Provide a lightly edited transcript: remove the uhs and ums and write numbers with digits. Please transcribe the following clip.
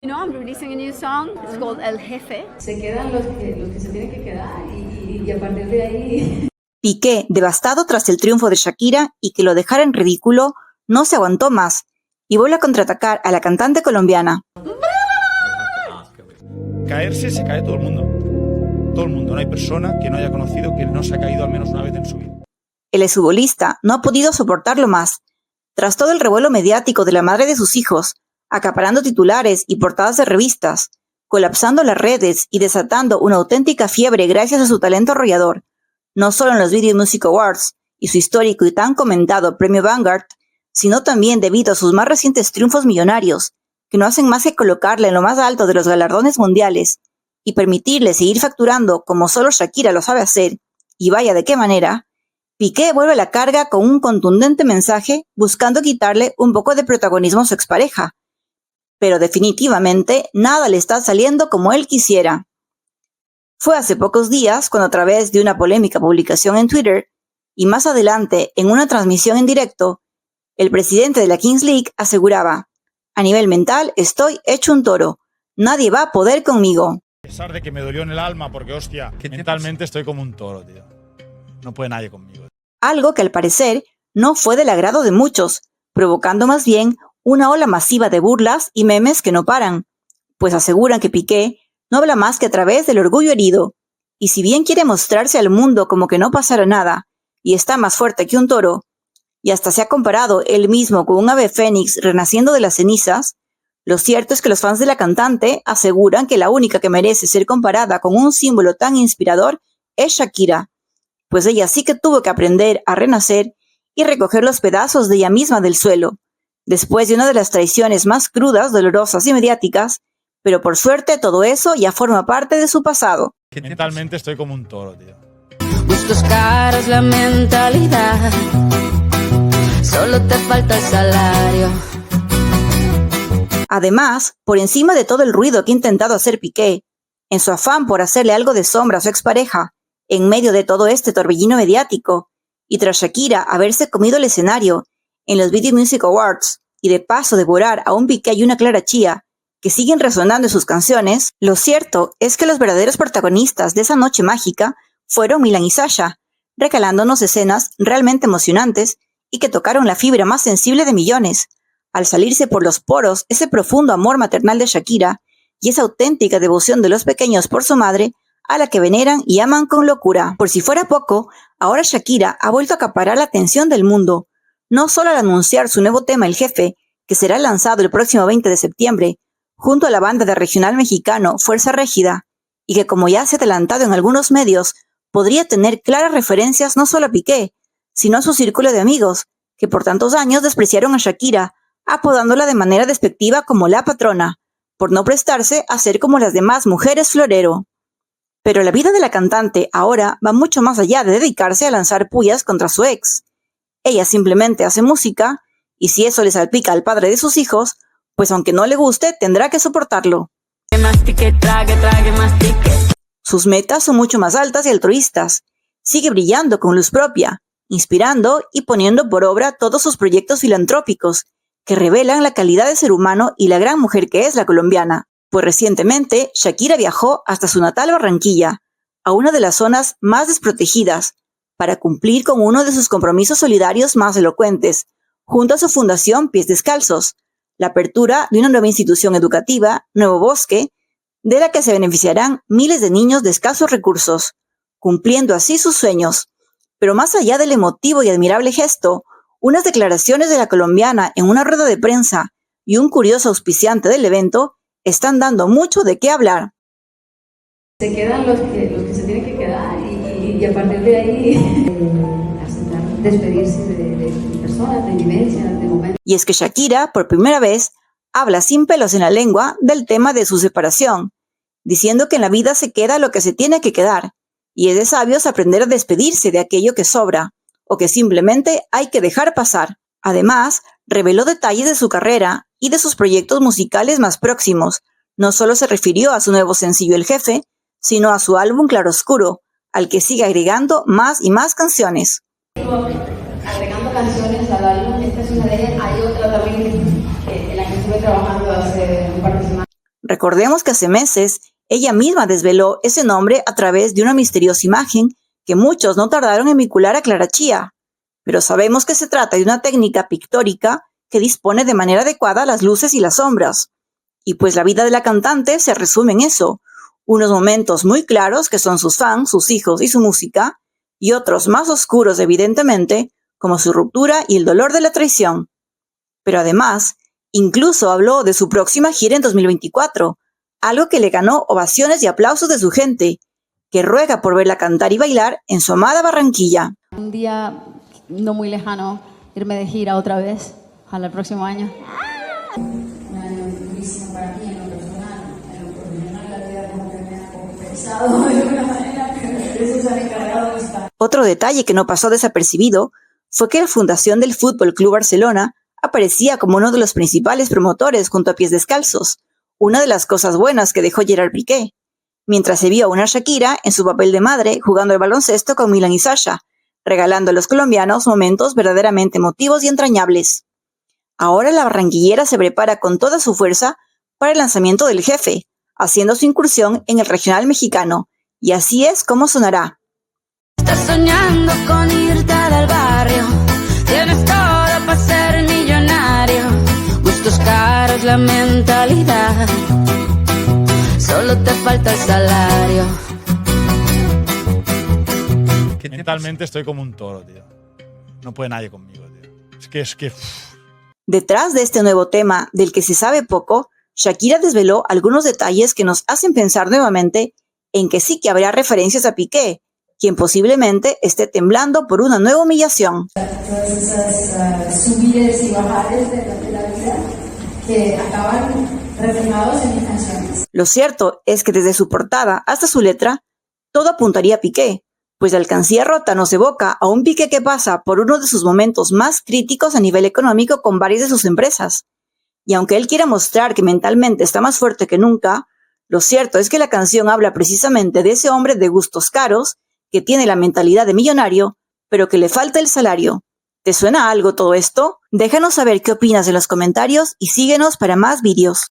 You know, I'm releasing a new song. It's called El Jefe. Se quedan los que se tienen que quedar y a partir de ahí... Piqué, devastado tras el triunfo de Shakira y que lo dejara en ridículo, no se aguantó más y vuelve a contraatacar a la cantante colombiana. Caerse se cae todo el mundo. Todo el mundo. No hay persona que no haya conocido que no se ha caído al menos una vez en su vida. El exfutbolista no ha podido soportarlo más. Tras todo el revuelo mediático de la madre de sus hijos, acaparando titulares y portadas de revistas, colapsando las redes y desatando una auténtica fiebre gracias a su talento arrollador, no solo en los Video Music Awards y su histórico y tan comentado Premio Vanguard, sino también debido a sus más recientes triunfos millonarios, que no hacen más que colocarla en lo más alto de los galardones mundiales y permitirle seguir facturando como solo Shakira lo sabe hacer, y vaya de qué manera. Piqué vuelve a la carga con un contundente mensaje buscando quitarle un poco de protagonismo a su expareja, pero definitivamente nada le está saliendo como él quisiera. Fue hace pocos días cuando a través de una polémica publicación en Twitter y más adelante en una transmisión en directo, el presidente de la Kings League aseguraba: a nivel mental estoy hecho un toro, nadie va a poder conmigo. A pesar de que me dolió en el alma porque, hostia, mentalmente estoy como un toro, tío. No puede nadie conmigo. Algo que al parecer no fue del agrado de muchos, provocando más bien una ola masiva de burlas y memes que no paran, pues aseguran que Piqué no habla más que a través del orgullo herido, y si bien quiere mostrarse al mundo como que no pasara nada, y está más fuerte que un toro, y hasta se ha comparado él mismo con un ave fénix renaciendo de las cenizas, lo cierto es que los fans de la cantante aseguran que la única que merece ser comparada con un símbolo tan inspirador es Shakira, pues ella sí que tuvo que aprender a renacer y recoger los pedazos de ella misma del suelo, después de una de las traiciones más crudas, dolorosas y mediáticas, pero por suerte todo eso ya forma parte de su pasado. Mentalmente estoy como un toro, tío. Gustos caros, la mentalidad, solo te falta el salario. Además, por encima de todo el ruido que ha intentado hacer Piqué, en su afán por hacerle algo de sombra a su expareja, en medio de todo este torbellino mediático, y tras Shakira haberse comido el escenario en los Video Music Awards y de paso devorar a un Piqué y una Clara Chía que siguen resonando en sus canciones, lo cierto es que los verdaderos protagonistas de esa noche mágica fueron Milan y Sasha, regalándonos escenas realmente emocionantes y que tocaron la fibra más sensible de millones, al salirse por los poros ese profundo amor maternal de Shakira y esa auténtica devoción de los pequeños por su madre, a la que veneran y aman con locura. Por si fuera poco, ahora Shakira ha vuelto a acaparar la atención del mundo, no solo al anunciar su nuevo tema El Jefe, que será lanzado el próximo 20 de septiembre, junto a la banda de regional mexicano Fuerza Régida, y que como ya se ha adelantado en algunos medios, podría tener claras referencias no solo a Piqué, sino a su círculo de amigos, que por tantos años despreciaron a Shakira, apodándola de manera despectiva como la patrona, por no prestarse a ser como las demás mujeres florero. Pero la vida de la cantante ahora va mucho más allá de dedicarse a lanzar pullas contra su ex. Ella simplemente hace música, y si eso le salpica al padre de sus hijos, pues aunque no le guste, tendrá que soportarlo. Mastique, trague, mastique. Sus metas son mucho más altas y altruistas. Sigue brillando con luz propia, inspirando y poniendo por obra todos sus proyectos filantrópicos, que revelan la calidad de ser humano y la gran mujer que es la colombiana. Pues recientemente, Shakira viajó hasta su natal Barranquilla, a una de las zonas más desprotegidas, para cumplir con uno de sus compromisos solidarios más elocuentes, junto a su fundación Pies Descalzos, la apertura de una nueva institución educativa, Nuevo Bosque, de la que se beneficiarán miles de niños de escasos recursos, cumpliendo así sus sueños. Pero más allá del emotivo y admirable gesto, unas declaraciones de la colombiana en una rueda de prensa y un curioso auspiciante del evento están dando mucho de qué hablar. Se quedan los que se tienen que quedar y a partir de ahí aceptar despedirse de personas, de vivencias, de momentos. Y es que Shakira, por primera vez, habla sin pelos en la lengua del tema de su separación, diciendo que en la vida se queda lo que se tiene que quedar, y es de sabios aprender a despedirse de aquello que sobra, o que simplemente hay que dejar pasar. Además, reveló detalles de su carrera y de sus proyectos musicales más próximos. No solo se refirió a su nuevo sencillo El Jefe, sino a su álbum Claroscuro, al que sigue agregando más y más canciones. Agregando canciones al álbum, esta es una de ellas. Hay otra también que el año estuve trabajando hace un par de semanas. Recordemos que hace meses ella misma desveló ese nombre a través de una misteriosa imagen que muchos no tardaron en vincular a Clara Chía, pero sabemos que se trata de una técnica pictórica que dispone de manera adecuada las luces y las sombras. Y pues la vida de la cantante se resume en eso, unos momentos muy claros que son sus fans, sus hijos y su música, y otros más oscuros evidentemente, como su ruptura y el dolor de la traición. Pero además, incluso habló de su próxima gira en 2024, algo que le ganó ovaciones y aplausos de su gente, que ruega por verla cantar y bailar en su amada Barranquilla. Un día no muy lejano irme de gira otra vez, ojalá el próximo año. Un año durísimo para mí en lo personal, en lo profesional la vida como que me ha compensado de alguna manera, pero eso se ha encargado de estar. Otro detalle que no pasó desapercibido fue que la fundación del Fútbol Club Barcelona aparecía como uno de los principales promotores junto a Pies Descalzos, una de las cosas buenas que dejó Gerard Piqué, mientras se vio a una Shakira en su papel de madre jugando al baloncesto con Milan y Sasha, regalando a los colombianos momentos verdaderamente emotivos y entrañables. Ahora la barranquillera se prepara con toda su fuerza para el lanzamiento del Jefe, haciendo su incursión en el regional mexicano, y así es como sonará. Estás soñando con irte del barrio, tienes todo para ser millonario, gustos caros, la mentalidad, solo te falta el salario. Mentalmente estoy como un toro, tío. No puede nadie conmigo, tío. Es que... Detrás de este nuevo tema, del que se sabe poco, Shakira desveló algunos detalles que nos hacen pensar nuevamente en que sí que habrá referencias a Piqué, quien posiblemente esté temblando por una nueva humillación. Todas esas subides y bajares de la vida que acaban reflejados en mis canciones. Lo cierto es que desde su portada hasta su letra, todo apuntaría a Piqué, pues la alcancía rota nos evoca a un Piqué que pasa por uno de sus momentos más críticos a nivel económico con varias de sus empresas. Y aunque él quiera mostrar que mentalmente está más fuerte que nunca, lo cierto es que la canción habla precisamente de ese hombre de gustos caros, que tiene la mentalidad de millonario, pero que le falta el salario. ¿Te suena algo todo esto? Déjanos saber qué opinas en los comentarios y síguenos para más vídeos.